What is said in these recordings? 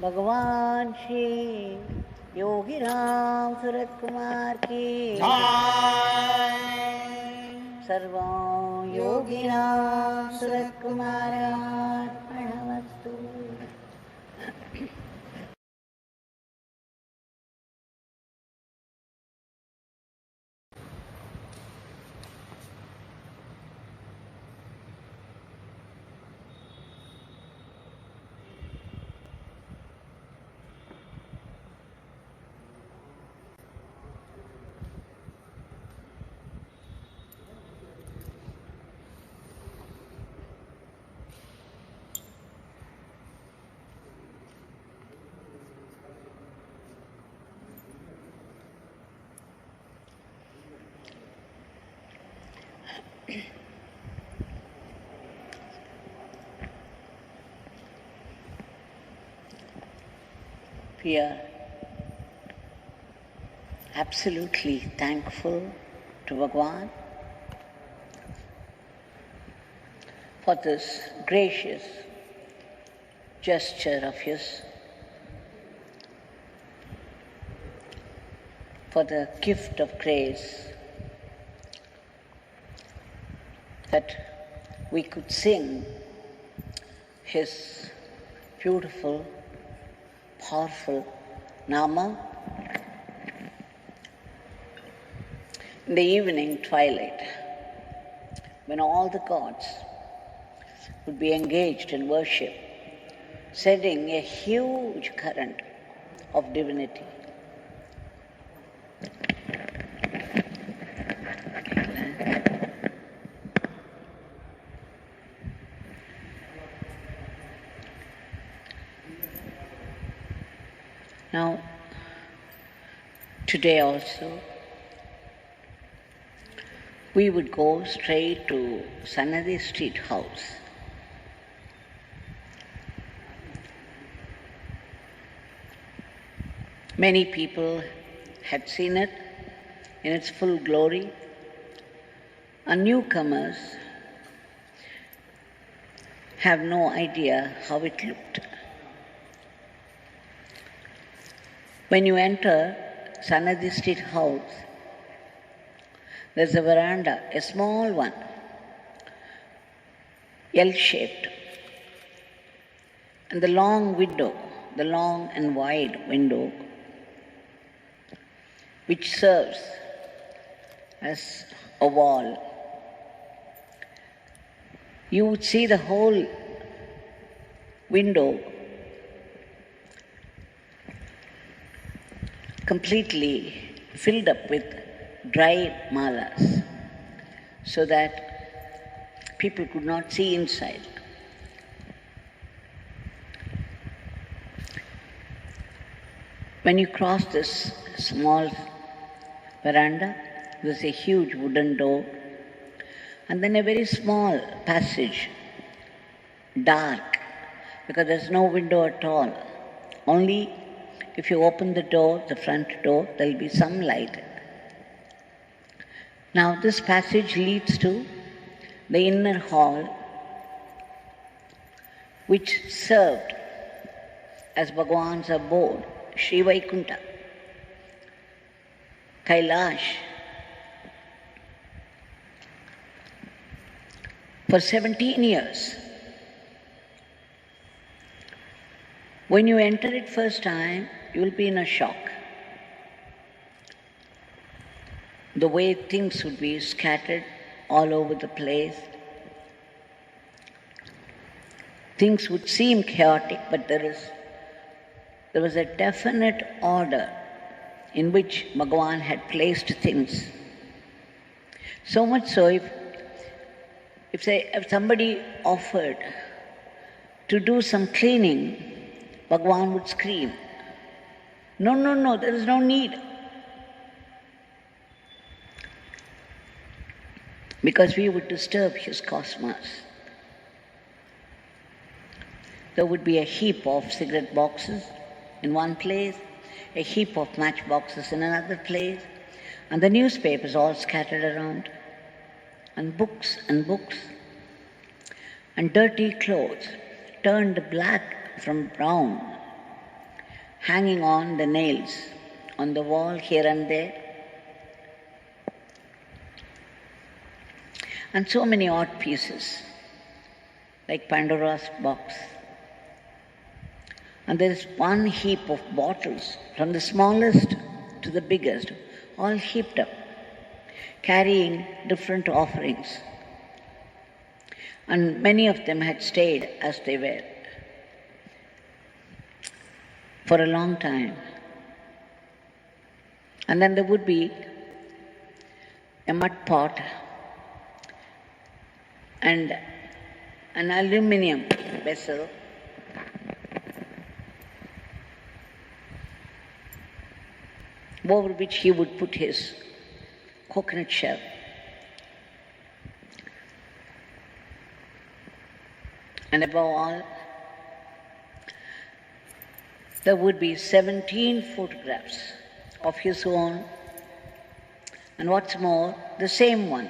भगवान श्री योगी रामसूरतकुमार की सर्वं योगी रामसूरतकुमारार्पणमस्तु। We are absolutely thankful to Bhagwan for this gracious gesture of his, for the gift of grace that we could sing his beautiful, powerful Nama in the evening twilight, when all the gods would be engaged in worship, sending a huge current of divinity. Now, today also, we would go straight to Sanadi Street House. Many people had seen it in its full glory, and newcomers have no idea how it looked. When you enter Sanadi Street House, there's a veranda, a small one, L-shaped, and the long window, the long and wide window, which serves as a wall. You would see the whole window completely filled up with dry malas, so that people could not see inside. When you cross this small veranda, there's a huge wooden door, and then a very small passage, dark, because there's no window at all. Only if you open the door, the front door, there'll be some light. Now this passage leads to the inner hall, which served as Bhagwan's abode, Sri Vaikunta, Kailash, for 17 years. When you enter it first time, you will be in a shock. The way things would be scattered all over the place. Things would seem chaotic, but there was a definite order in which Bhagwan had placed things. So much so, if somebody offered to do some cleaning, Bhagwan would scream, "No, no, no, there is no need." Because we would disturb his cosmos. There would be a heap of cigarette boxes, in one place, a heap of matchboxes in another place, and the newspapers all scattered around, and books, and dirty clothes turned black from brown, hanging on the nails on the wall here and there. And so many odd pieces, like Pandora's box. And there is one heap of bottles, from the smallest to the biggest, all heaped up, carrying different offerings. And many of them had stayed as they were for a long time. And then there would be a mud pot and an aluminium vessel over which he would put his coconut shell. And above all, there would be 17 photographs of his own, and what's more, the same one,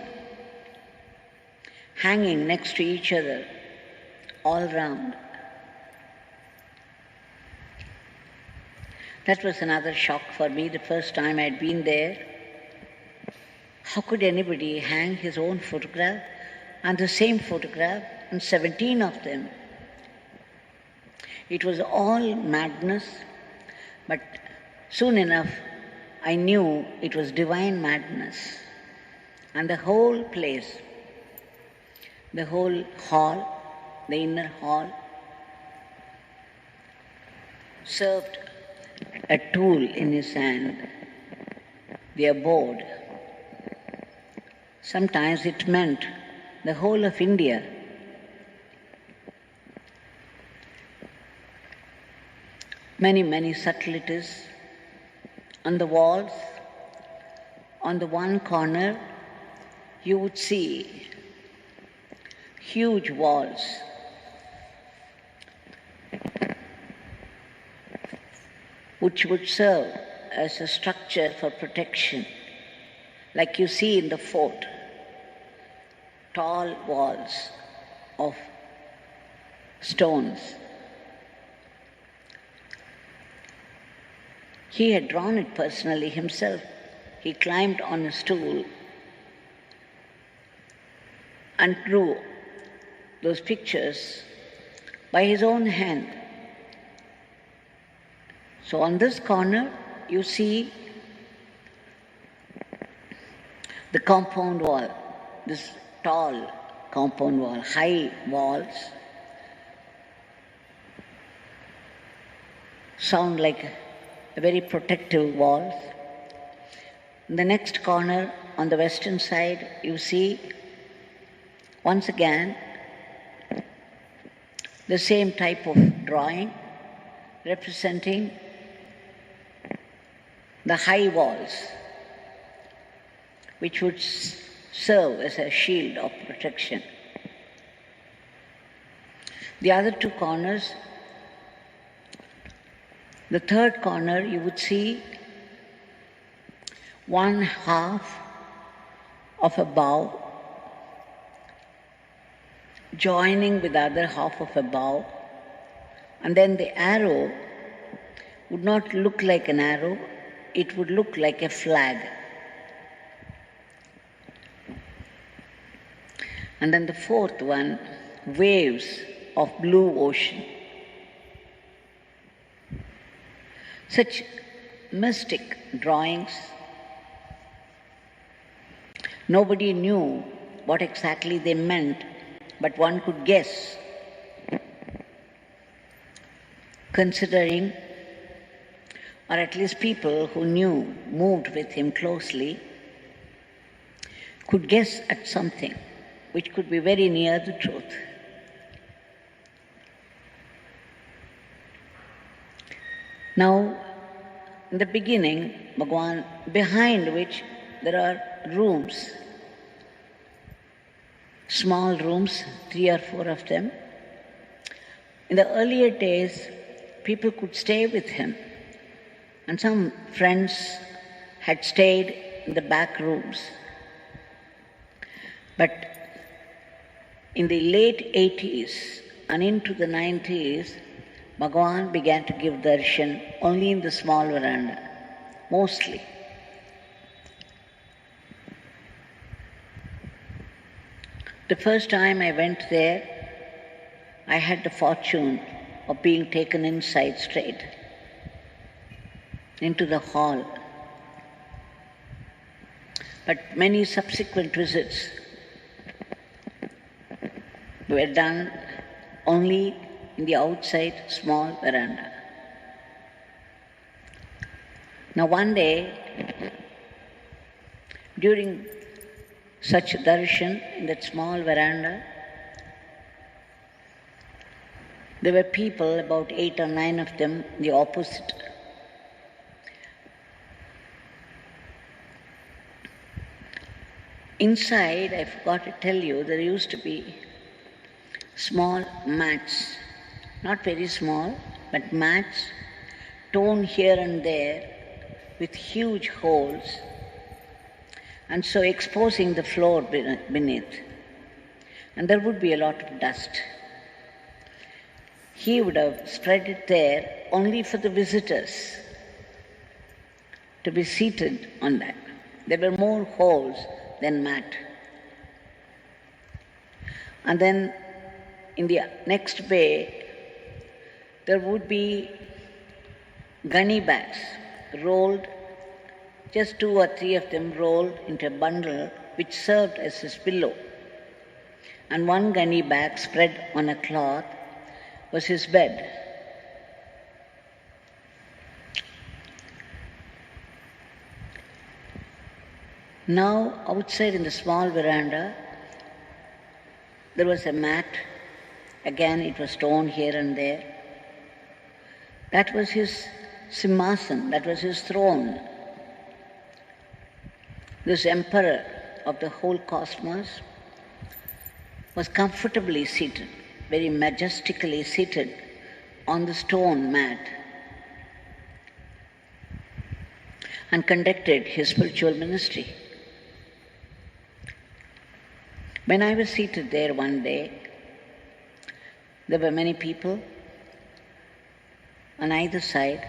hanging next to each other all round. That was another shock for me the first time I'd been there. How could anybody hang his own photograph and the same photograph and 17 of them? It was all madness, but soon enough I knew it was divine madness. And the whole place, the whole hall, the inner hall, served a tool in his hand, the abode. Sometimes it meant the whole of India. Many, many subtleties on the walls. On the one corner, you would see huge walls which would serve as a structure for protection, like you see in the fort, tall walls of stones. He had drawn it personally himself. He climbed on a stool and drew those pictures by his own hand. So on this corner, you see the compound wall, this tall compound wall, high walls, sound like a very protective walls. In the next corner, on the western side, you see, once again, the same type of drawing representing the high walls, which would serve as a shield of protection. The other two corners, the third corner, you would see one half of a bow joining with the other half of a bow, and then the arrow would not look like an arrow, it would look like a flag. And then the fourth one, waves of blue ocean. Such mystic drawings. Nobody knew what exactly they meant, but one could guess, considering, or at least people who knew, moved with him closely, could guess at something which could be very near the truth. Now, in the beginning, Bhagwan, behind which there are rooms, small rooms, 3 or 4 of them. In the earlier days, people could stay with him And some friends had stayed in the back rooms. But in the late 80s and into the 90s, Bhagwan began to give darshan only in the small veranda, mostly. The first time I went there, I had the fortune of being taken inside straight into the hall. But many subsequent visits were done only in the outside small veranda. Now one day, during such darshan in that small veranda, there were people, about 8 or 9 of them, the opposite. Inside, I forgot to tell you, there used to be small mats, not very small, but mats torn here and there with huge holes, and so exposing the floor beneath. And there would be a lot of dust. He would have spread it there only for the visitors to be seated on that. There were more holes than mat. And then in the next bay, there would be gunny bags rolled, just 2 or 3 of them rolled into a bundle which served as his pillow. And one gunny bag spread on a cloth was his bed. Now, outside in the small veranda, there was a mat. Again, it was torn here and there. That was his simhasan, that was his throne. This emperor of the whole cosmos was comfortably seated, very majestically seated on the stone mat, and conducted his spiritual ministry. When I was seated there one day, there were many people on either side,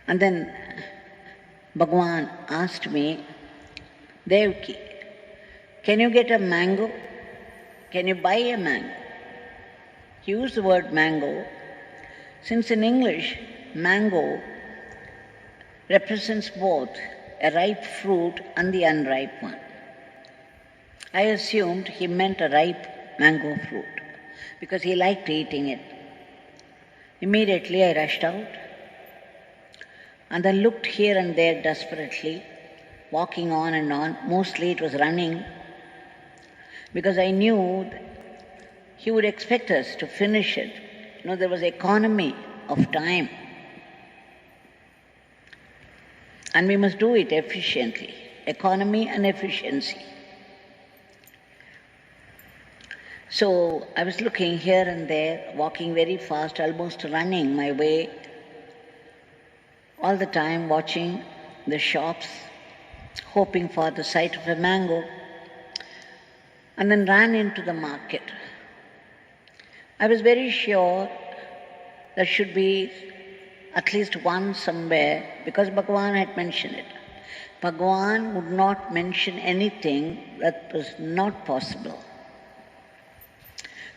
and then Bhagwan asked me, Devaki, can you get a mango? Can you buy a mango? He used the word mango, since in English, mango represents both a ripe fruit and the unripe one. I assumed he meant a ripe mango fruit because he liked eating it. Immediately I rushed out and then looked here and there desperately, walking on and on. Mostly it was running, because I knew he would expect us to finish it. There was economy of time, and we must do it efficiently. Economy and efficiency. So I was looking here and there, walking very fast, almost running my way, all the time watching the shops, hoping for the sight of a mango, and then ran into the market. I was very sure there should be at least one somewhere, because Bhagwan had mentioned it. Bhagwan would not mention anything that was not possible.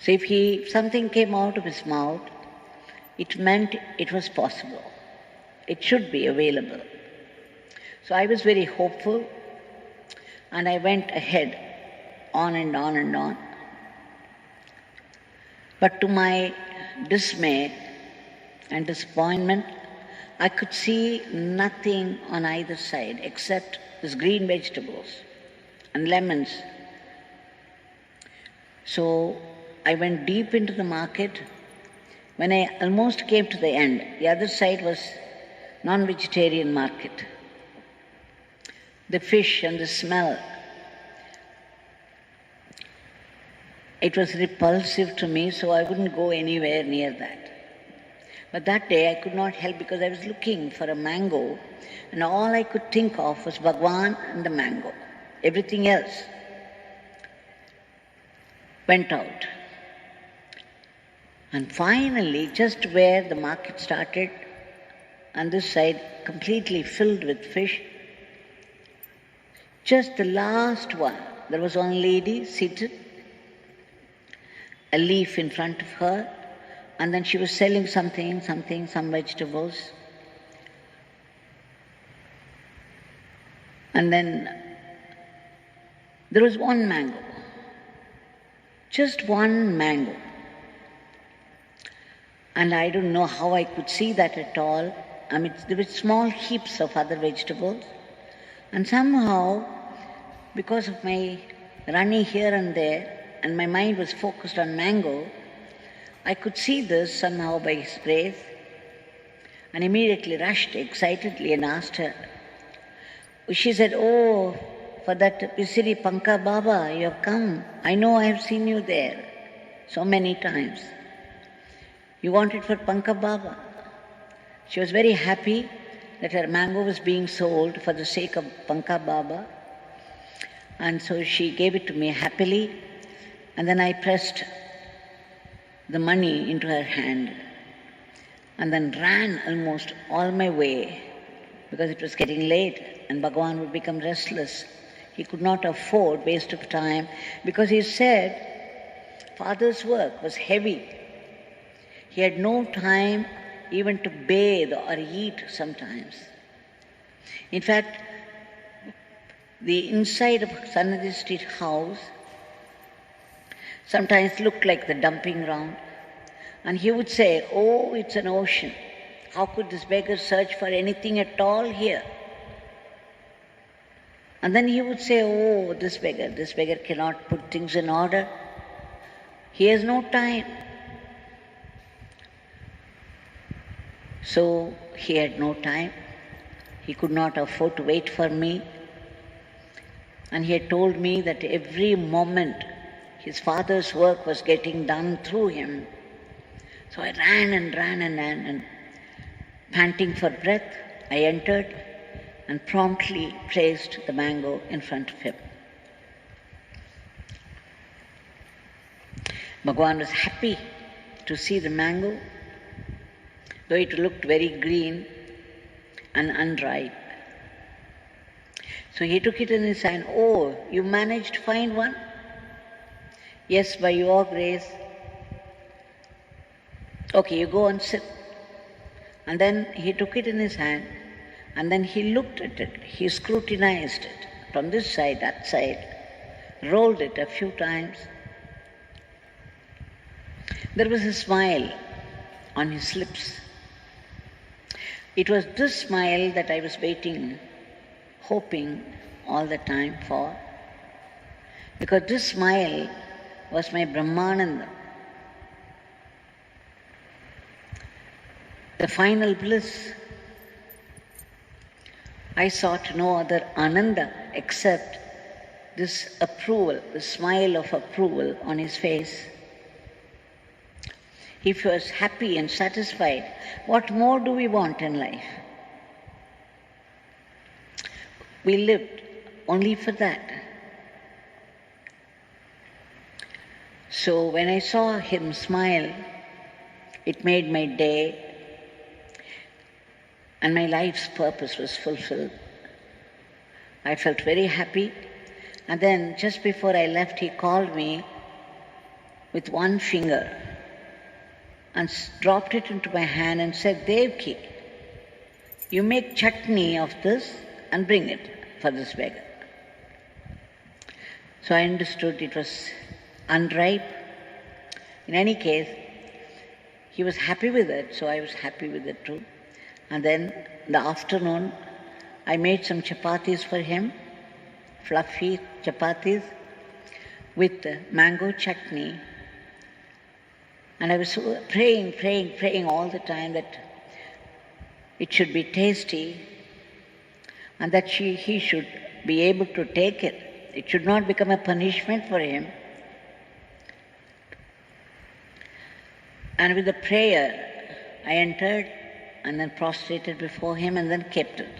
So if something came out of his mouth, it meant it was possible. It should be available. So I was very hopeful, and I went ahead, on and on and on. But to my dismay and disappointment, I could see nothing on either side except these green vegetables and lemons. So I went deep into the market. When I almost came to the end, the other side was non-vegetarian market. The fish and the smell, it was repulsive to me, so I wouldn't go anywhere near that. But that day I could not help because I was looking for a mango, and all I could think of was Bhagwan and the mango. Everything else went out. And finally, just where the market started, on this side completely filled with fish, just the last one, there was one lady seated, a leaf in front of her, and then she was selling some vegetables. And then there was one mango, just one mango. And I don't know how I could see that at all. I mean, there were small heaps of other vegetables. And somehow, because of my running here and there, and my mind was focused on mango, I could see this somehow by His grace, and immediately rushed excitedly and asked her. She said, "Oh, for that Visiri Panka Baba, you have come. I know I have seen you there so many times. You wanted for Panka Baba." She was very happy that her mango was being sold for the sake of Panka Baba. And so she gave it to me happily, and then I pressed the money into her hand and then ran almost all my way because it was getting late and Bhagwan would become restless. He could not afford waste of time because he said Father's work was heavy. He had no time even to bathe or eat sometimes. In fact, the inside of Sannadhi Street house sometimes looked like the dumping ground. And he would say, "Oh, it's an ocean. How could this beggar search for anything at all here?" And then he would say, "Oh, this beggar cannot put things in order. He has no time." So he had no time. He could not afford to wait for me. And he had told me that every moment his Father's work was getting done through him. So I ran, and panting for breath, I entered and promptly placed the mango in front of him. Bhagwan was happy to see the mango, though it looked very green and unripe. So he took it in his hand. "Oh, you managed to find one?" "Yes, by your grace." "Okay, you go and sit." And then he took it in his hand, and then he looked at it. He scrutinized it from this side, that side, rolled it a few times. There was a smile on his lips. It was this smile that I was waiting, hoping all the time for, because this smile was my Brahmananda, the final bliss. I sought no other Ananda except this approval, the smile of approval on his face. He was happy and satisfied. What more do we want in life? We lived only for that. So when I saw him smile, it made my day, and my life's purpose was fulfilled. I felt very happy. And then just before I left, he called me with one finger and dropped it into my hand and said, "Devaki, you make chutney of this and bring it for this beggar." So I understood it was unripe. In any case, he was happy with it, so I was happy with it too. And then in the afternoon, I made some chapatis for him, fluffy chapatis with mango chutney. And I was praying all the time that it should be tasty and that he should be able to take it. It should not become a punishment for him. And with the prayer I entered and then prostrated before him and then kept it.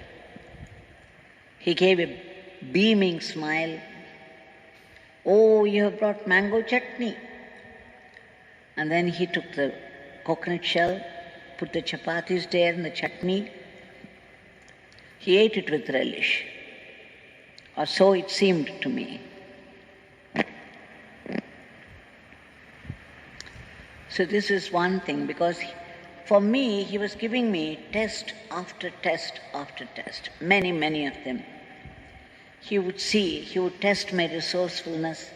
He gave a beaming smile. "Oh, you have brought mango chutney." And then he took the coconut shell, put the chapatis there and the chutney. He ate it with relish, or so it seemed to me. So this is one thing, because for me, he was giving me test after test after test, many, many of them. He would test my resourcefulness,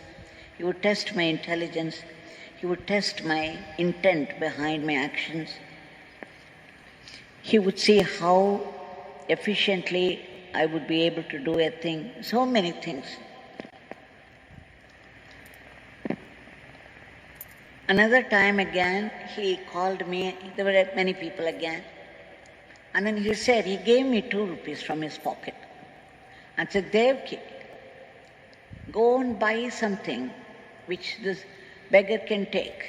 he would test my intelligence, he would test my intent behind my actions. He would see how efficiently I would be able to do a thing, so many things. Another time again, he called me, there were many people again, and then he said, he gave me 2 rupees from his pocket and said, "Devaki, go and buy something which this beggar can take."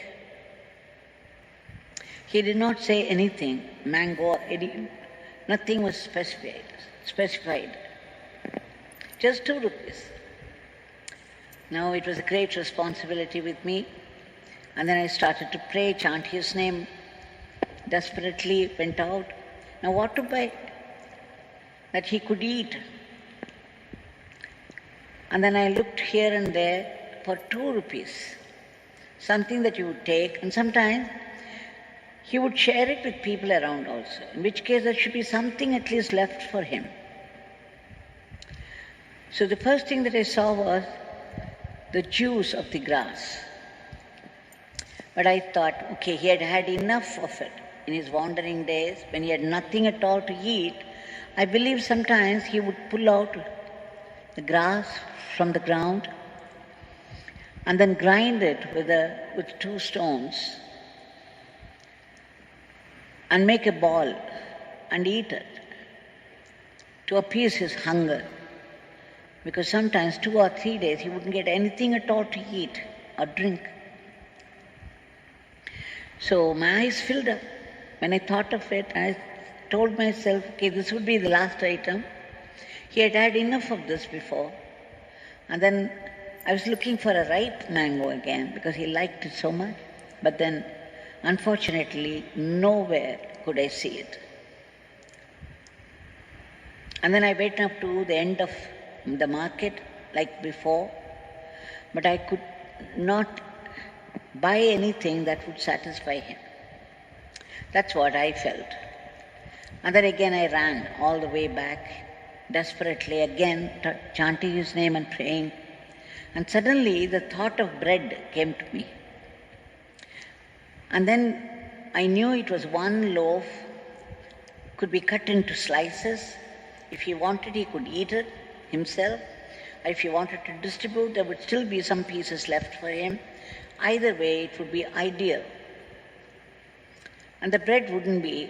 He did not say anything, mango, nothing was specified. Just 2 rupees. Now it was a great responsibility with me. And then I started to pray, chant his name, desperately went out. Now what to buy? That he could eat. And then I looked here and there for 2 rupees, something that he would take, and sometimes he would share it with people around also, in which case there should be something at least left for him. So the first thing that I saw was the juice of the grass. But I thought, okay, he had had enough of it in his wandering days, when he had nothing at all to eat. I believe sometimes he would pull out the grass from the ground and then grind it with 2 stones and make a ball and eat it to appease his hunger. Because sometimes 2 or 3 days he wouldn't get anything at all to eat or drink. So my eyes filled up. When I thought of it, I told myself, okay, this would be the last item. He had had enough of this before. And then I was looking for a ripe mango again because he liked it so much. But then, unfortunately, nowhere could I see it. And then I went up to the end of the market like before, but I could not buy anything that would satisfy him. That's what I felt. And then again I ran all the way back, desperately again chanting his name and praying. And suddenly the thought of bread came to me. And then I knew it was 1 loaf, could be cut into slices. If he wanted, he could eat it himself. Or if he wanted to distribute, there would still be some pieces left for him. Either way, it would be ideal. And the bread wouldn't be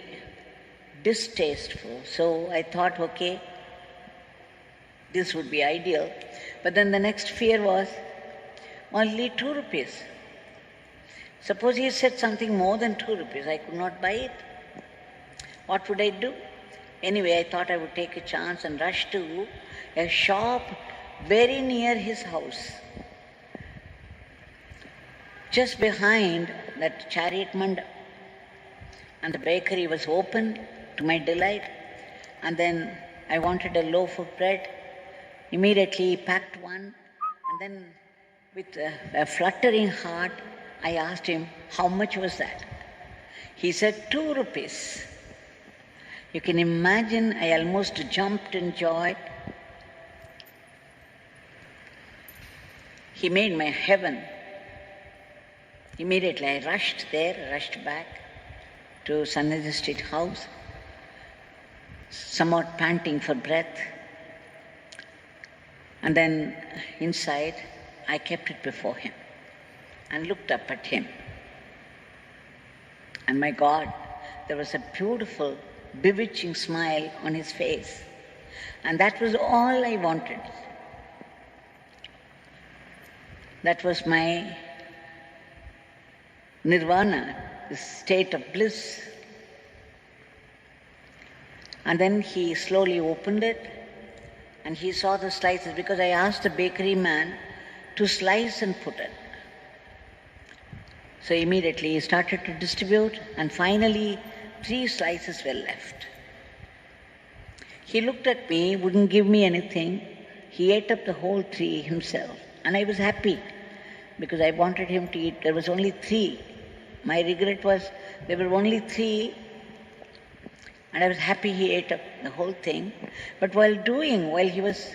distasteful. So I thought, okay, this would be ideal. But then the next fear was, only 2 rupees. Suppose he said something more than 2 rupees, I could not buy it. What would I do? Anyway, I thought I would take a chance and rush to a shop very near his house. Just behind that chariot manda. And the bakery was open to my delight. And then I wanted a loaf of bread. Immediately packed one. And then with a fluttering heart, I asked him, how much was that? He said, 2 rupees. You can imagine, I almost jumped in joy. He made my heaven. Immediately I rushed back to Sannidhi Street House, somewhat panting for breath. And then inside, I kept it before him and looked up at him. And my God, there was a beautiful, bewitching smile on his face. And that was all I wanted. That was my nirvana, this state of bliss. And then he slowly opened it and he saw the slices, because I asked the bakery man to slice and put it. So immediately he started to distribute, and finally 3 slices were left. He looked at me, wouldn't give me anything. He ate up the whole 3 himself. And I was happy because I wanted him to eat. There was only 3. My regret was there were only 3, and I was happy he ate up the whole thing. But while he was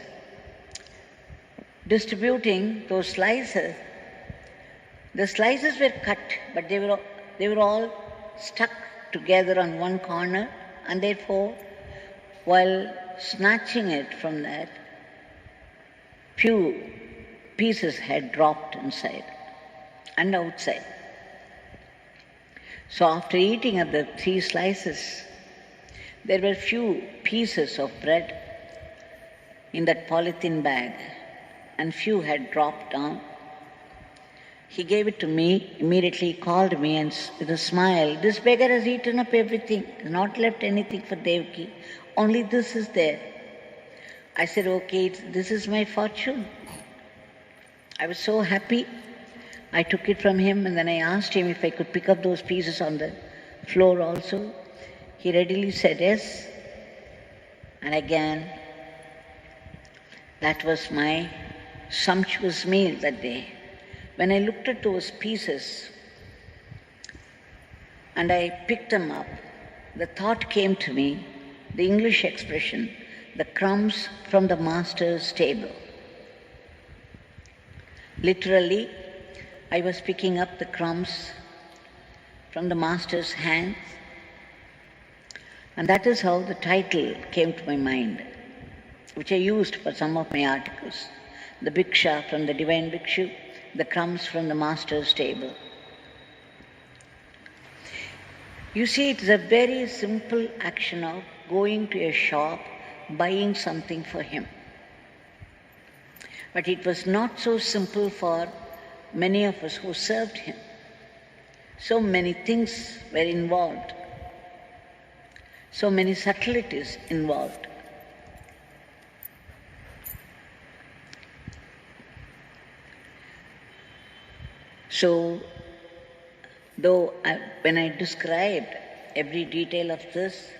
distributing those slices, the slices were cut, but they were all stuck together on one corner, and therefore, while snatching it from that, few pieces had dropped inside and outside. So after eating of the 3 slices, there were few pieces of bread in that polythene bag, and few had dropped down. He gave it to me, immediately called me, and with a smile, "This beggar has eaten up everything, not left anything for Devaki. Only this is there." I said, "Okay, this is my fortune." I was so happy. I took it from him, and then I asked him if I could pick up those pieces on the floor also. He readily said yes. And again, that was my sumptuous meal that day. When I looked at those pieces and I picked them up, the thought came to me, the English expression, "the crumbs from the master's table." Literally, I was picking up the crumbs from the master's hands, and that is how the title came to my mind, which I used for some of my articles. The Bhiksha from the Divine Bhikshu, the crumbs from the master's table. You see, it is a very simple action of going to a shop, buying something for him. But it was not so simple for many of us who served him. So many things were involved, so many subtleties involved. So, when I described every detail of this,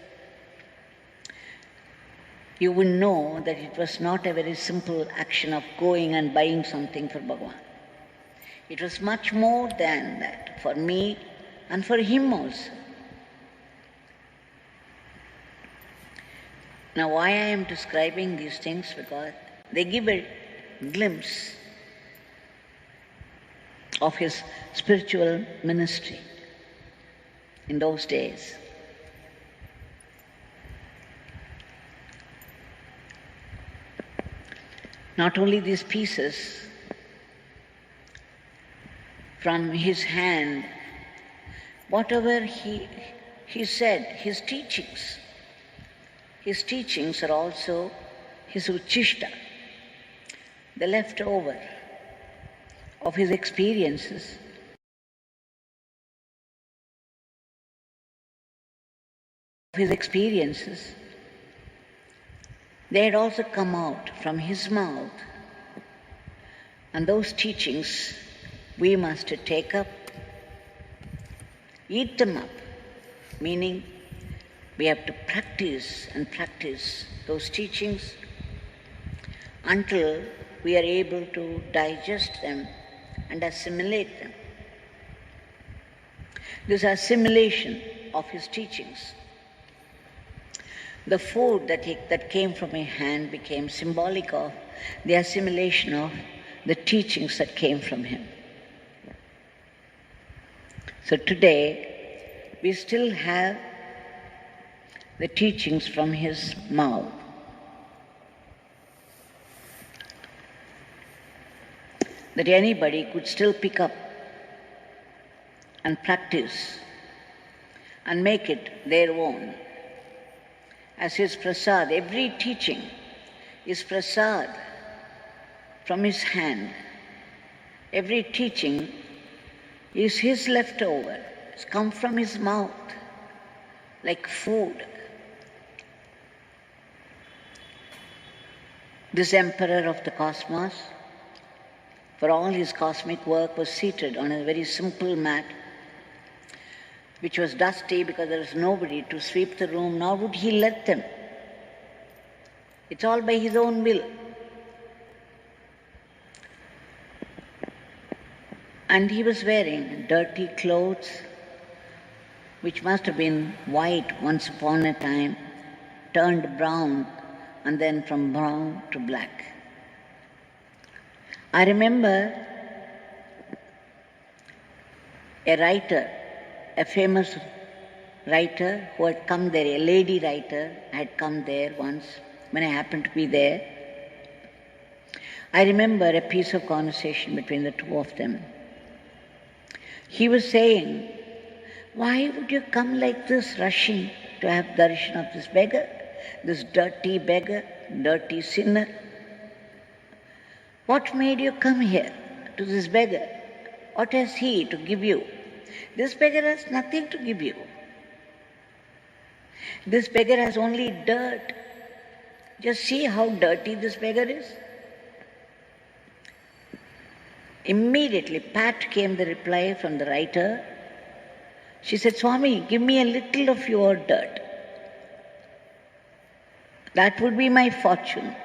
you will know that it was not a very simple action of going and buying something for Bhagwan. It was much more than that, for me and for him also. Now, why I am describing these things? Because they give a glimpse of his spiritual ministry in those days. Not only these pieces from his hand, whatever he said, his teachings are also his uchishta, the leftover of his experiences. They had also come out from his mouth. And those teachings we must take up, eat them up, meaning we have to practice and practice those teachings until we are able to digest them and assimilate them. This assimilation of his teachings, the food that came from his hand became symbolic of the assimilation of the teachings that came from him. So today, we still have the teachings from his mouth. That anybody could still pick up and practice and make it their own. As his prasad, every teaching is prasad from his hand. Every teaching is his leftover. It's come from his mouth like food. This emperor of the cosmos, for all his cosmic work, was seated on a very simple mat, which was dusty because there was nobody to sweep the room, nor would he let them. It's all by his own will. And he was wearing dirty clothes, which must have been white once upon a time, turned brown, and then from brown to black. I remember a writer, a famous writer who had come there, a lady writer had come there once when I happened to be there. I remember a piece of conversation between the two of them. He was saying, "Why would you come like this, rushing to have darshan of this beggar, this dirty beggar, dirty sinner? What made you come here to this beggar? What has he to give you? This beggar has nothing to give you. This beggar has only dirt. Just see how dirty this beggar is." Immediately, pat came the reply from the writer. She said, "Swami, give me a little of your dirt. That would be my fortune.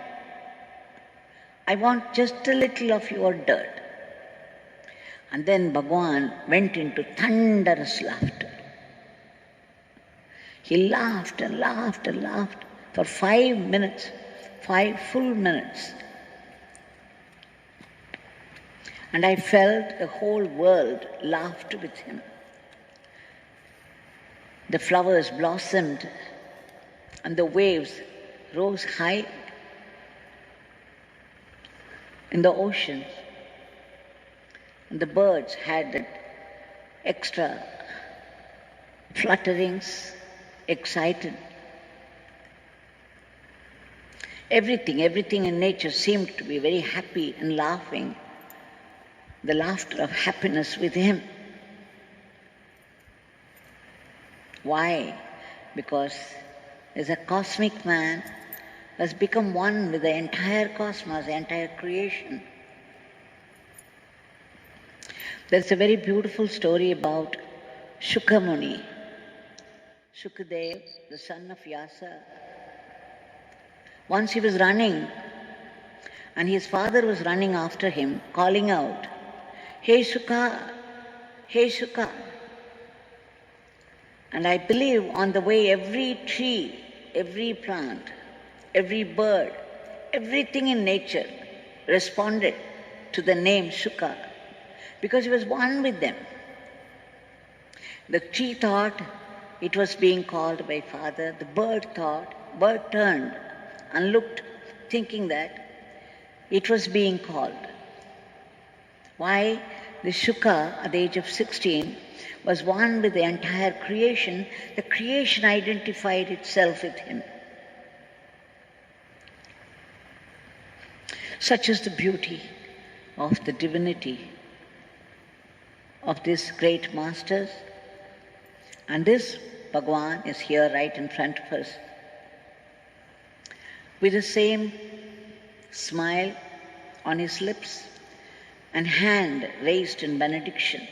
I want just a little of your dirt." And then Bhagwan went into thunderous laughter. He laughed and laughed and laughed for 5 minutes, 5 full minutes. And I felt the whole world laughed with him. The flowers blossomed and the waves rose high in the oceans. And the birds had that extra flutterings, excited. Everything in nature seemed to be very happy and laughing, the laughter of happiness with him. Why? Because as a cosmic man has become one with the entire cosmos, the entire creation. There's a very beautiful story about Shuka Muni. Shukadev, the son of Vyasa. Once he was running, and his father was running after him, calling out, "Hey Shuka, hey Shuka." And I believe on the way every tree, every plant, every bird, everything in nature responded to the name Shuka because he was one with them. The tree thought it was being called by father. The bird turned and looked, thinking that it was being called. Why? The Shuka, at the age of 16, was one with the entire creation. The creation identified itself with him. Such is the beauty of the divinity of these great masters. And this Bhagwan is here right in front of us, with the same smile on his lips and hand raised in benediction.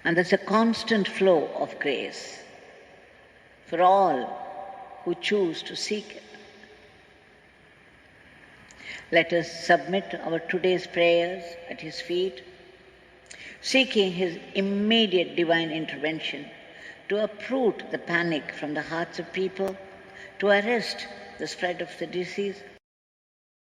And there's a constant flow of grace for all who choose to seek it. Let us submit our today's prayers at his feet, seeking his immediate divine intervention to uproot the panic from the hearts of people, to arrest the spread of the disease,